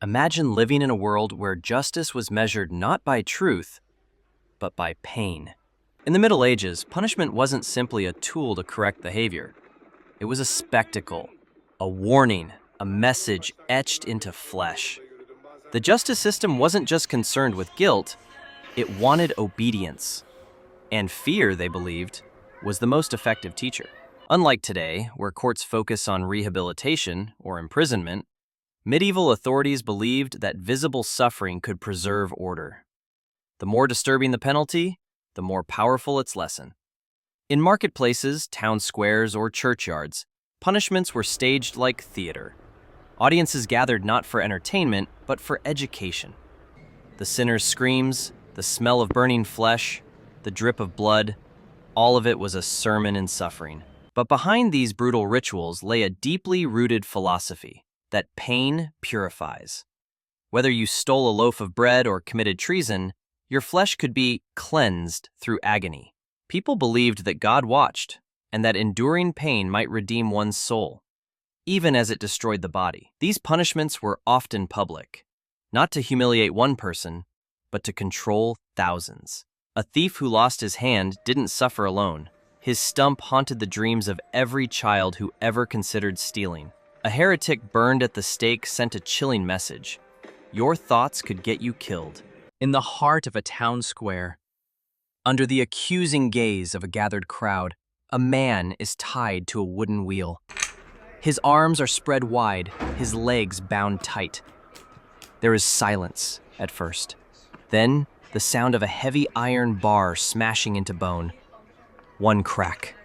Imagine living in a world where justice was measured not by truth, but by pain. In the Middle Ages, punishment wasn't simply a tool to correct behavior. It was a spectacle, a warning, a message etched into flesh. The justice system wasn't just concerned with guilt, it wanted obedience. And fear, they believed, was the most effective teacher. Unlike today, where courts focus on rehabilitation or imprisonment, medieval authorities believed that visible suffering could preserve order. The more disturbing the penalty, the more powerful its lesson. In marketplaces, town squares, or churchyards, punishments were staged like theater. Audiences gathered not for entertainment, but for education. The sinner's screams, the smell of burning flesh, the drip of blood, all of it was a sermon in suffering. But behind these brutal rituals lay a deeply rooted philosophy that pain purifies. Whether you stole a loaf of bread or committed treason, your flesh could be cleansed through agony. People believed that God watched, and that enduring pain might redeem one's soul, even as it destroyed the body. These punishments were often public, not to humiliate one person, but to control thousands. A thief who lost his hand didn't suffer alone. His stump haunted the dreams of every child who ever considered stealing. A heretic burned at the stake sent a chilling message. Your thoughts could get you killed. In the heart of a town square, under the accusing gaze of a gathered crowd, a man is tied to a wooden wheel. His arms are spread wide, his legs bound tight. There is silence at first. Then, the sound of a heavy iron bar smashing into bone. One crack,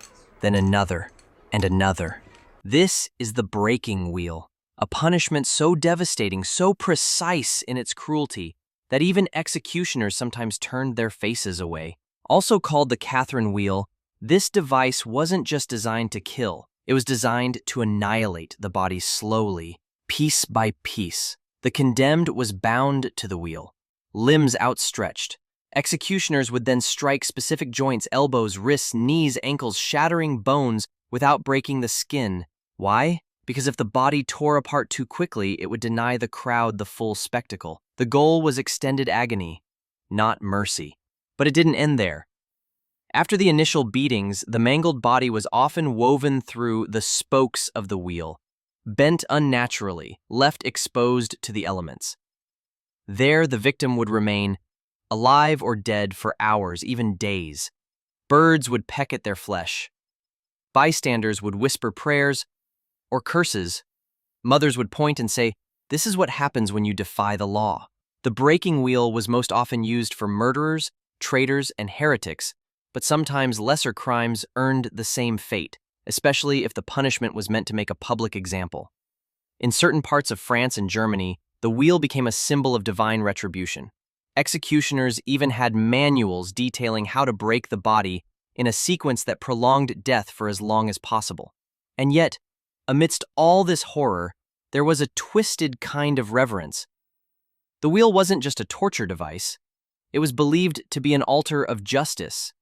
then another, and another. This is the breaking wheel, a punishment so devastating, so precise in its cruelty, that even executioners sometimes turned their faces away. Also called the Catherine wheel, this device wasn't just designed to kill, it was designed to annihilate the body slowly, piece by piece. The condemned was bound to the wheel, limbs outstretched. Executioners would then strike specific joints, elbows, wrists, knees, ankles, shattering bones without breaking the skin. Why? Because if the body tore apart too quickly, it would deny the crowd the full spectacle. The goal was extended agony, not mercy. But it didn't end there. After the initial beatings, the mangled body was often woven through the spokes of the wheel, bent unnaturally, left exposed to the elements. There the victim would remain, alive or dead for hours, even days. Birds would peck at their flesh. Bystanders would whisper prayers or curses. Mothers would point and say, "This is what happens when you defy the law." The breaking wheel was most often used for murderers, traitors, and heretics, but sometimes lesser crimes earned the same fate, especially if the punishment was meant to make a public example. In certain parts of France and Germany, the wheel became a symbol of divine retribution. Executioners even had manuals detailing how to break the body in a sequence that prolonged death for as long as possible. And yet, amidst all this horror, there was a twisted kind of reverence. The wheel wasn't just a torture device. It was believed to be an altar of justice.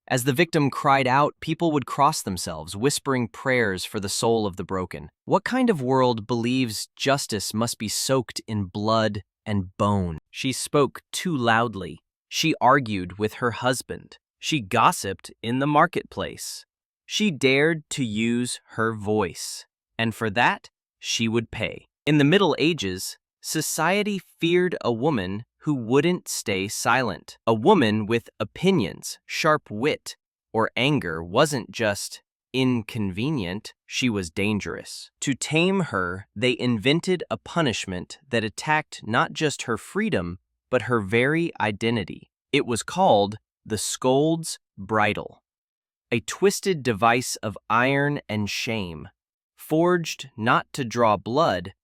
As the victim cried out, people would cross themselves, whispering prayers for the soul of the broken. What kind of world believes justice must be soaked in blood and bone? She spoke too loudly. She argued with her husband. She gossiped in the marketplace. She dared to use her voice, and for that, she would pay. In the Middle Ages, society feared a woman who wouldn't stay silent. A woman with opinions, sharp wit, or anger wasn't just inconvenient, she was dangerous. To tame her, they invented a punishment that attacked not just her freedom, but her very identity. It was called the scold's bridle, a twisted device of iron and shame, forged not to draw blood,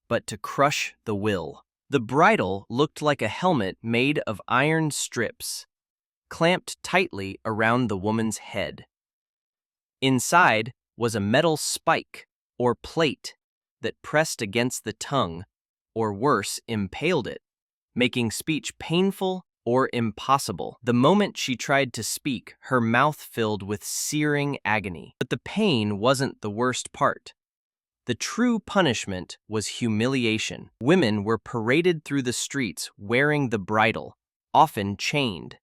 but to crush the will. The bridle looked like a helmet made of iron strips, clamped tightly around the woman's head. Inside was a metal spike or plate that pressed against the tongue, or worse, impaled it, making speech painful or impossible. The moment she tried to speak, her mouth filled with searing agony. But the pain wasn't the worst part. The true punishment was humiliation. Women were paraded through the streets wearing the bridle, often chained,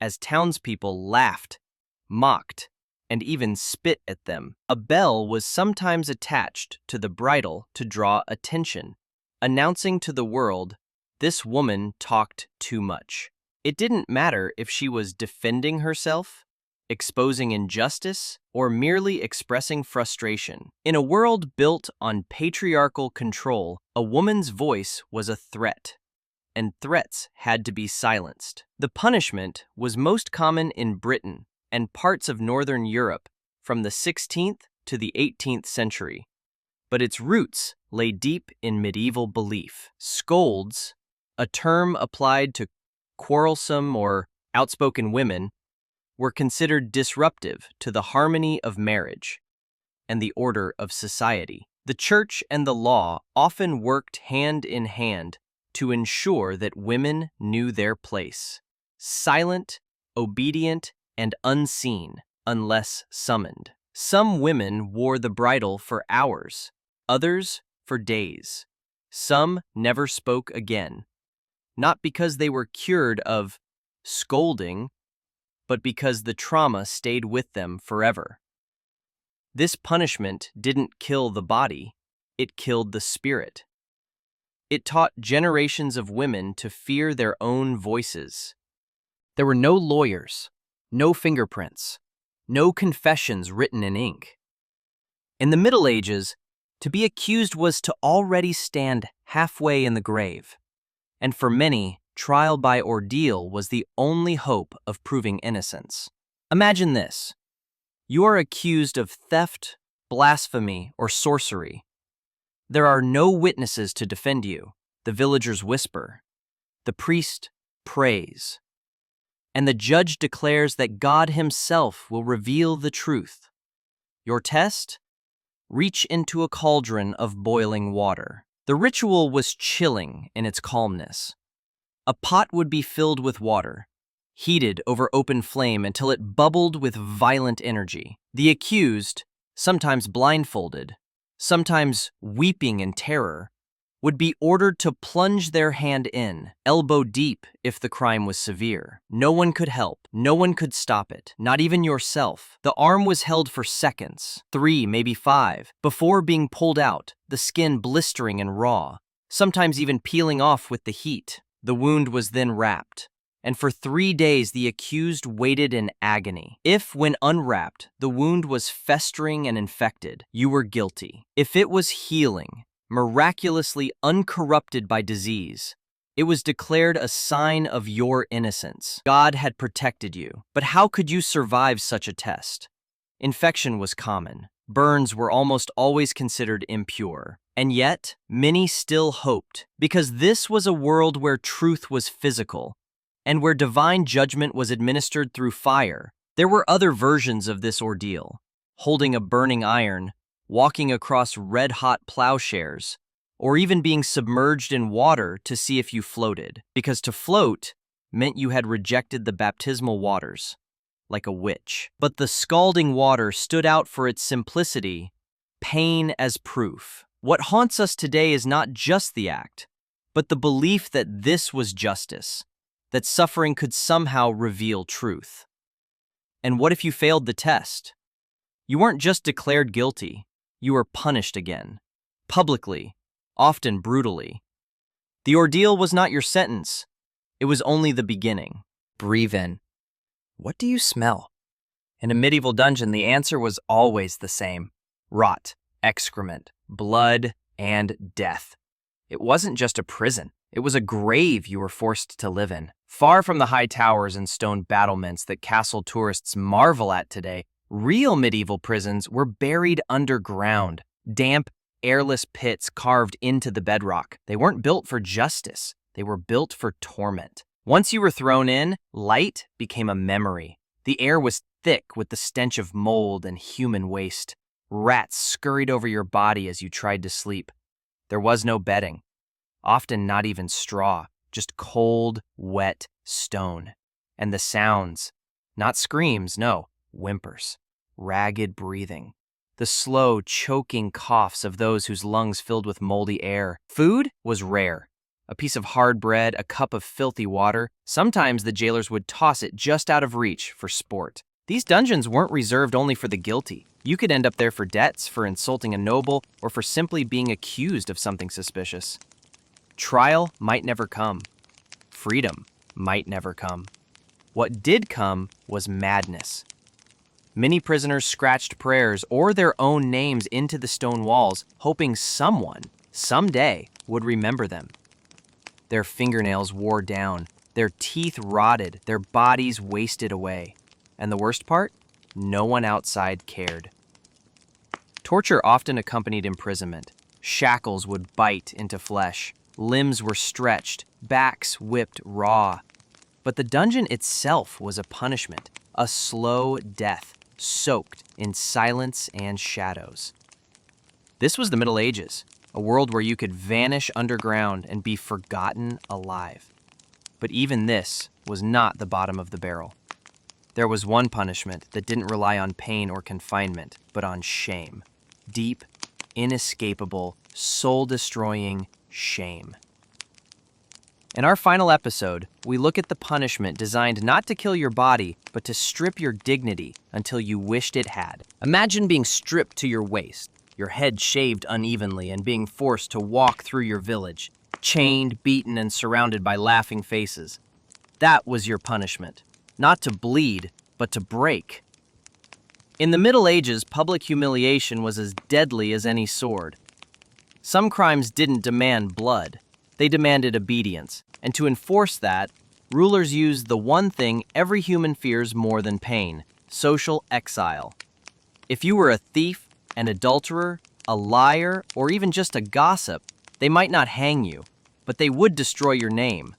as townspeople laughed, mocked, and even spit at them. A bell was sometimes attached to the bridle to draw attention, announcing to the world, "This woman talked too much." It didn't matter if she was defending herself, exposing injustice, or merely expressing frustration. In a world built on patriarchal control, a woman's voice was a threat, and threats had to be silenced. The punishment was most common in Britain and parts of Northern Europe from the 16th to the 18th century, but its roots lay deep in medieval belief. Scolds, a term applied to quarrelsome or outspoken women, were considered disruptive to the harmony of marriage and the order of society. The church and the law often worked hand in hand to ensure that women knew their place, silent, obedient, and unseen unless summoned. Some women wore the bridle for hours, others for days. Some never spoke again, not because they were cured of scolding, but because the trauma stayed with them forever. This punishment didn't kill the body, it killed the spirit. It taught generations of women to fear their own voices. There were no lawyers, no fingerprints, no confessions written in ink. In the Middle Ages, to be accused was to already stand halfway in the grave, and for many, trial by ordeal was the only hope of proving innocence. Imagine this. You are accused of theft, blasphemy, or sorcery. There are no witnesses to defend you. The villagers whisper. The priest prays. And the judge declares that God himself will reveal the truth. Your test? Reach into a cauldron of boiling water. The ritual was chilling in its calmness. A pot would be filled with water, heated over open flame until it bubbled with violent energy. The accused, sometimes blindfolded, sometimes weeping in terror, would be ordered to plunge their hand in, elbow deep if the crime was severe. No one could help. No one could stop it, not even yourself. The arm was held for seconds, 3, maybe 5, before being pulled out, the skin blistering and raw, sometimes even peeling off with the heat. The wound was then wrapped, and for 3 days the accused waited in agony. If, when unwrapped, the wound was festering and infected, you were guilty. If it was healing, miraculously uncorrupted by disease, it was declared a sign of your innocence. God had protected you. But how could you survive such a test? Infection was common. Burns were almost always considered impure. And yet, many still hoped, because this was a world where truth was physical, and where divine judgment was administered through fire. There were other versions of this ordeal, holding a burning iron, walking across red-hot plowshares, or even being submerged in water to see if you floated, because to float meant you had rejected the baptismal waters, like a witch. But the scalding water stood out for its simplicity, pain as proof. What haunts us today is not just the act, but the belief that this was justice, that suffering could somehow reveal truth. And what if you failed the test? You weren't just declared guilty, you were punished again, publicly, often brutally. The ordeal was not your sentence, it was only the beginning. Breathe in. What do you smell? In a medieval dungeon, the answer was always the same: rot, excrement, blood, and death. It wasn't just a prison. It was a grave you were forced to live in. Far from the high towers and stone battlements that castle tourists marvel at today, real medieval prisons were buried underground, damp, airless pits carved into the bedrock. They weren't built for justice. They were built for torment. Once you were thrown in, light became a memory. The air was thick with the stench of mold and human waste. Rats scurried over your body as you tried to sleep. There was no bedding, often not even straw, just cold, wet stone. And the sounds, not screams, no, whimpers, ragged breathing, the slow, choking coughs of those whose lungs filled with moldy air. Food was rare. A piece of hard bread, a cup of filthy water. Sometimes the jailers would toss it just out of reach for sport. These dungeons weren't reserved only for the guilty. You could end up there for debts, for insulting a noble, or for simply being accused of something suspicious. Trial might never come. Freedom might never come. What did come was madness. Many prisoners scratched prayers or their own names into the stone walls, hoping someone, someday, would remember them. Their fingernails wore down, their teeth rotted, their bodies wasted away. And the worst part? No one outside cared. Torture often accompanied imprisonment. Shackles would bite into flesh. Limbs were stretched, backs whipped raw. But the dungeon itself was a punishment, a slow death, soaked in silence and shadows. This was the Middle Ages, a world where you could vanish underground and be forgotten alive. But even this was not the bottom of the barrel. There was one punishment that didn't rely on pain or confinement, but on shame. Deep, inescapable, soul-destroying shame. In our final episode, we look at the punishment designed not to kill your body, but to strip your dignity until you wished it had. Imagine being stripped to your waist, your head shaved unevenly, and being forced to walk through your village, chained, beaten, and surrounded by laughing faces. That was your punishment. Not to bleed, but to break. In the Middle Ages, public humiliation was as deadly as any sword. Some crimes didn't demand blood. They demanded obedience, and to enforce that, rulers used the one thing every human fears more than pain: social exile. If you were a thief, an adulterer, a liar, or even just a gossip, they might not hang you, but they would destroy your name.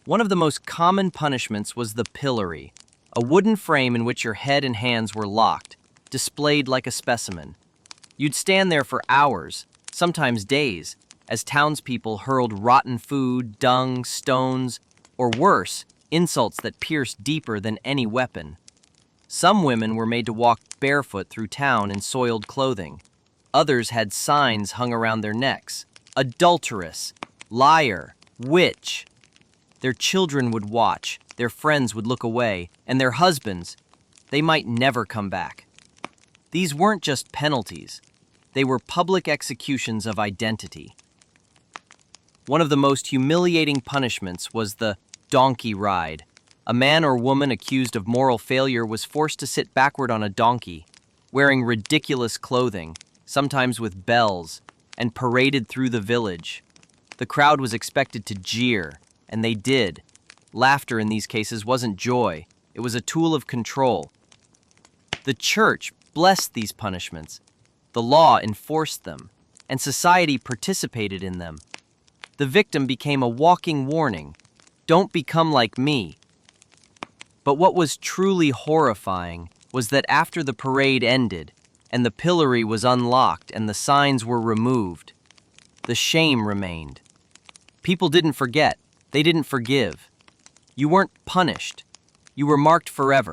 One of the most common punishments was the pillory, a wooden frame in which your head and hands were locked, displayed like a specimen. You'd stand there for hours, sometimes days, as townspeople hurled rotten food, dung, stones, or worse, insults that pierced deeper than any weapon. Some women were made to walk barefoot through town in soiled clothing. Others had signs hung around their necks: adulteress, liar, witch. Their children would watch, their friends would look away, and their husbands, they might never come back. These weren't just penalties. They were public executions of identity. One of the most humiliating punishments was the donkey ride. A man or woman accused of moral failure was forced to sit backward on a donkey, wearing ridiculous clothing, sometimes with bells, and paraded through the village. The crowd was expected to jeer, and they did. Laughter in these cases wasn't joy, it was a tool of control. The church blessed these punishments. The law enforced them, and society participated in them. The victim became a walking warning: don't become like me. But what was truly horrifying was that after the parade ended, and the pillory was unlocked and the signs were removed, the shame remained. People didn't forget, they didn't forgive. You weren't punished, you were marked forever.